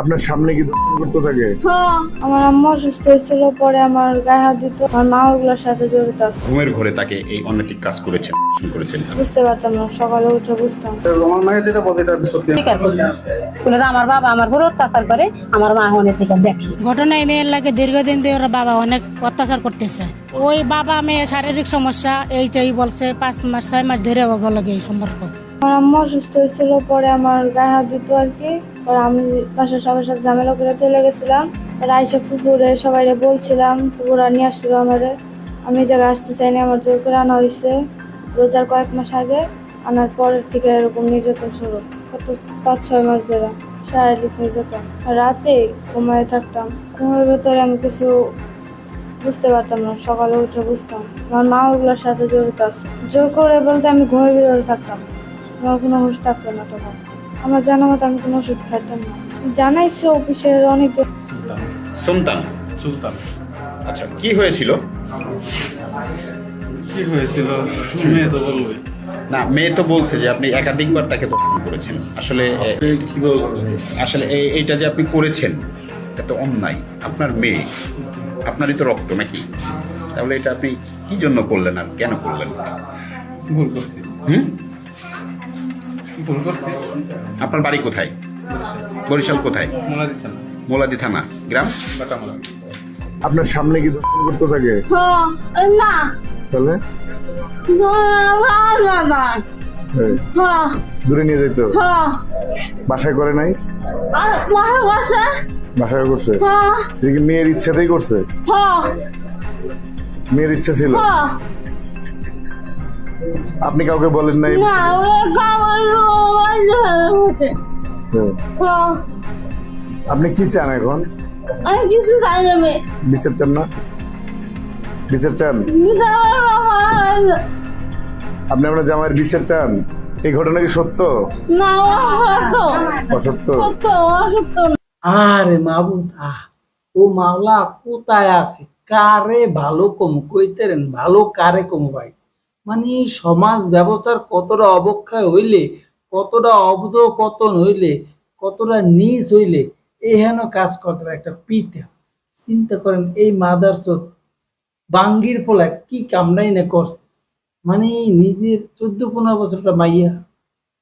আপনার সামনে কি দর্শন করতে থাকে? হ্যাঁ, আমার আম্মু অসুস্থ হয়েছিল, পরে আমার গায়ে হাত দিত। আমার মা ওগুলোর সাথে জড়িত আছে। ঘুমের ঘরে তাকে এই অনৈতিক কাজ করেছেন। বুঝতে পারতাম না, সকালে উঠে বুঝতাম। আমার মায়ের যেটা বলে এটা সত্যি। আমার বাবা আমার উপর অত্যাচার করে, আমার মা অনেক দিকে দেখি। ঘটনায় মেয়ের লাগে দীর্ঘদিন ধরে ওর বাবা অনেক অত্যাচার করতেছে। ওই বাবা মেয়ে শারীরিক সমস্যা এইটাই বলছে, 5 মাস 6 মাস ধরে ওগুলো লাগে এই সম্পর্ক। আমার আম্মু অসুস্থ হয়েছিল, পরে আমার গায়ে হাত দিত আর কি। পরে আমি বাসার সবার সাথে ঝামেলা করে চলে গেছিলাম। পরে আইসা ফুপুরে সবাই বলছিলাম, ফুপুরা নিয়ে আসছিল আমারে। আমি এই জায়গায় আসতে চাইনি, আমার জোর করে আনা হয়েছে। রোজার কয়েক মাস আগে আনার পরের থেকে এরকম নির্যাতন শুরু, কত 5-6 মাস ধরে শারীরিক নির্যাতন। আর রাতে ঘুমায় থাকতাম, ঘুমের ভেতরে আমি কিছু বুঝতে পারতাম না, সকালে উঠে বুঝতাম। আমার মা ওগুলোর সাথে জড়িত আছে। জোর করে বলতে আমি ঘুমের ভিতরে থাকতাম, আমার কোনো হুঁশ থাকতো না তখন। আমার জানা মতো আমি কোনো ওষুধ খাইতাম না। জানাইছে অফিসের অনেকজন। সুলতান, আচ্ছা কি হয়েছিল? কি হয়েছিল মেয়ে তো বলবই। না, মেয়ে তো বলছে যে আপনি একাধিকবার তাকে দর্শন করেছেন। আসলে এইটা যে আপনি করেছেন এটা তো অন্যায়। আপনার মেয়ে, আপনারই তো রক্ত নাকি? তাহলে এটা আপনি কি জন্য করলেন আর কেন করলেন? ভুল করছি। ভুল করছি। আপনার বাড়ি কোথায়? বরিশাল কোথায়? মোলাদি থানা, গ্রাম বাটামোলা। আপনার সামনে কি দর্শন করতে থাকে? না, তাহলে হ্যাঁ, দূরে নিয়ে যেত। বাসায় করে নাই? বাসায় করছে? এটা কি মেয়ের ইচ্ছাতেই করছে? মেয়ের ইচ্ছা ছিল? আপনি কাউকে বলেন নাই? হ্যাঁ। আপনি কি চান এখন? বিচার চান না? বিচার চান? আপনি আপনার জামাইয়ের বিচার চান? এই ঘটনা কি সত্য? অসত্য? আরে মাবুদ, ও মাওলা কোথায় আছে? কারে ভালো কম কইতেরেন, ভালো কারে কম ভাই। মানে সমাজ ব্যবস্থার কতটা অবক্ষয় হইলে, কতটা অবধপতন হইলে, কতটা নিচ হইলে এহেন কাজ করতে পারে একটা পিতা। চিন্তা করেন, এই মাদারচোদ বাঙ্গির পোলা কি কামনাই না করছে। মানে নিজের 14-15 বছরটা মাইয়া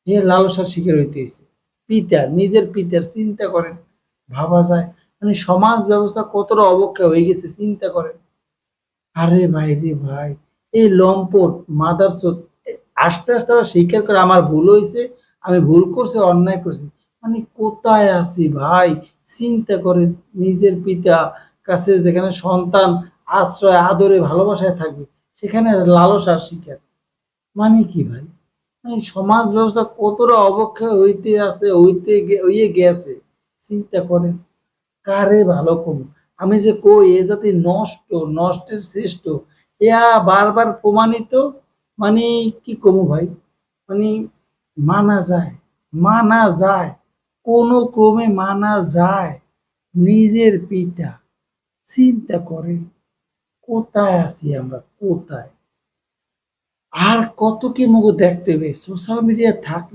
এ লালসার শিকার হইতে হয়েছে। পিতা, নিজের পিতার চিন্তা করেন, ভাবা যায়? মানে সমাজ ব্যবস্থা কতটা অবক্ষয় হয়ে গেছে, চিন্তা করেন। আরে ভাই রে ভাই, এই লম্পট মাদারচোদ আস্তে আস্তে আবার স্বীকার করে আমার ভুল হয়েছে, আমি ভুল করছি, অন্যায় করছি। মানে কোথায় আছি ভাই? চিন্তা করেন, নিজের পিতা কাছে যেখানে সন্তান আশ্রয় আদরে ভালোবাসায় থাকবে, সেখানে লালসার শিকার। মানে কি ভাই? মানে সমাজ ব্যবস্থা কতটা অবক্ষয় হইয়ে গেছে, চিন্তা করেন। কারে ভালো কম আমি যে কই এ জাতি নষ্ট, নষ্টের শ্রেষ্ঠ, ইয়া বারবার প্রমাণিত। মানে কি কমু ভাই? মানে মানা যায়, মানা যায়, কোনো ক্রমে মানা যায়। নিজের পিতা, চিন্তা করেন কোথায় আছি আমরা, কোথায়? আর কত কি মুখ দেখতে হবে। সোশ্যাল মিডিয়া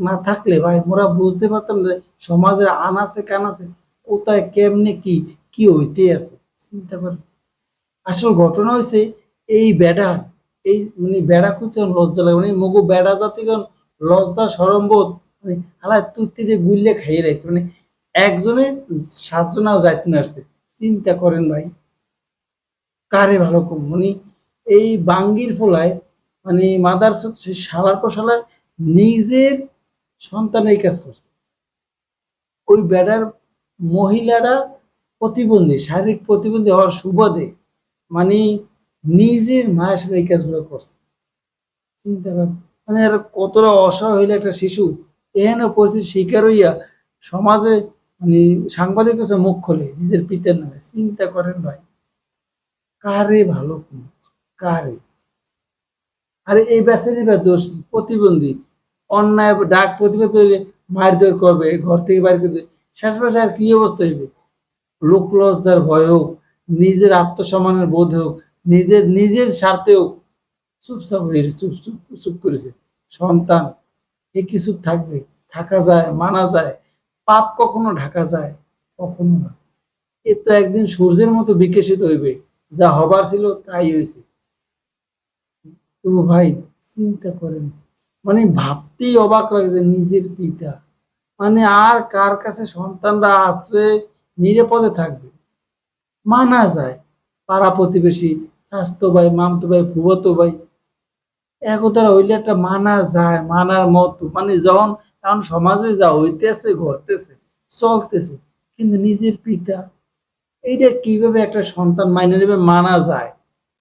না থাকলে ভাই মোরা বুঝতে পারতাম যে সমাজের আনাচে কানাচে কোথায় কেমনে কি কি হইতে আছে, চিন্তা করেন। আসল ঘটনা হয়েছে এই বেড়া, এই মানে বেড়া খুঁজতে লজ্জা লাগে। মানে মগু বেড়া জাতিগণ লজ্জা সরম্বোধ মানে হালা তুত্তি দিয়ে গুললে খাইয়ে রাখছে। মানে একজনে 7 জনাও যাইতে না আসছে, চিন্তা করেন ভাই। কারে ভালো কম মানে এই বাঙ্গির ফলায় মানে মাদারচোদ শালার পর শালা নিজের সন্তান এই কাজ করছে। ওই বেড়ার মহিলারা প্রতিবন্ধী, শারীরিক প্রতিবন্ধী হওয়ার সুবাদে মানে নিজের মায়ের সাথে এই কাজগুলো করছে, চিন্তা করেন। মানে আর কতটা অসহায় হইলে একটা শিশু এহেন পরিস্থিতির শিকার হইয়া সমাজে মানে সাংবাদিকের কাছে মুখ খোলে নিজের পিতার নামে, চিন্তা করেন ভাই। কারে ভালো কারে? আরে এই বেচারি বা দোষ কি? প্রতিবন্ধী, অন্যায় ডাক প্রতিবাদ করলে মারধর করবে, ঘর থেকে বাইরে করবে, শেষমেশে আর কি অবস্থা হইবে? লোক লজ্জার ভয় হোক, নিজের আত্মসম্মানের বোধ হোক, নিজের স্বার্থে হোক, চুপচাপ হয়ে চুপ চুপ চুপ করেছে। সন্তান এ কি চুপ থাকবে? থাকা যায়, মানা যায়, পাপ কখনো ঢাকা যায়? কখনো না। এ তো একদিন সূর্যের মতো বিকশিত হইবে, যা হবার ছিল তাই হয়েছে। তো ভাই চিন্তা করেন, মানে ভাবতেই অবাক লাগে যে নিজের পিতা, মানে আর কার কাছে সন্তানরা আশ্রয়ে নিরাপদে থাকবে। মানা যায় পাড়া প্রতিবেশী, স্বাস্থ্য ভাই, মামতো ভাই, ফুফাতো ভাই, একতারা হইলে একটা মানা যায়, মানার মতো, মানে যখন এখন সমাজে যা হইতেছে, ঘটতেছে, চলতেছে, কিন্তু নিজের পিতা, এইটা কিভাবে একটা সন্তান মাইনে নেবে, মানা যায়?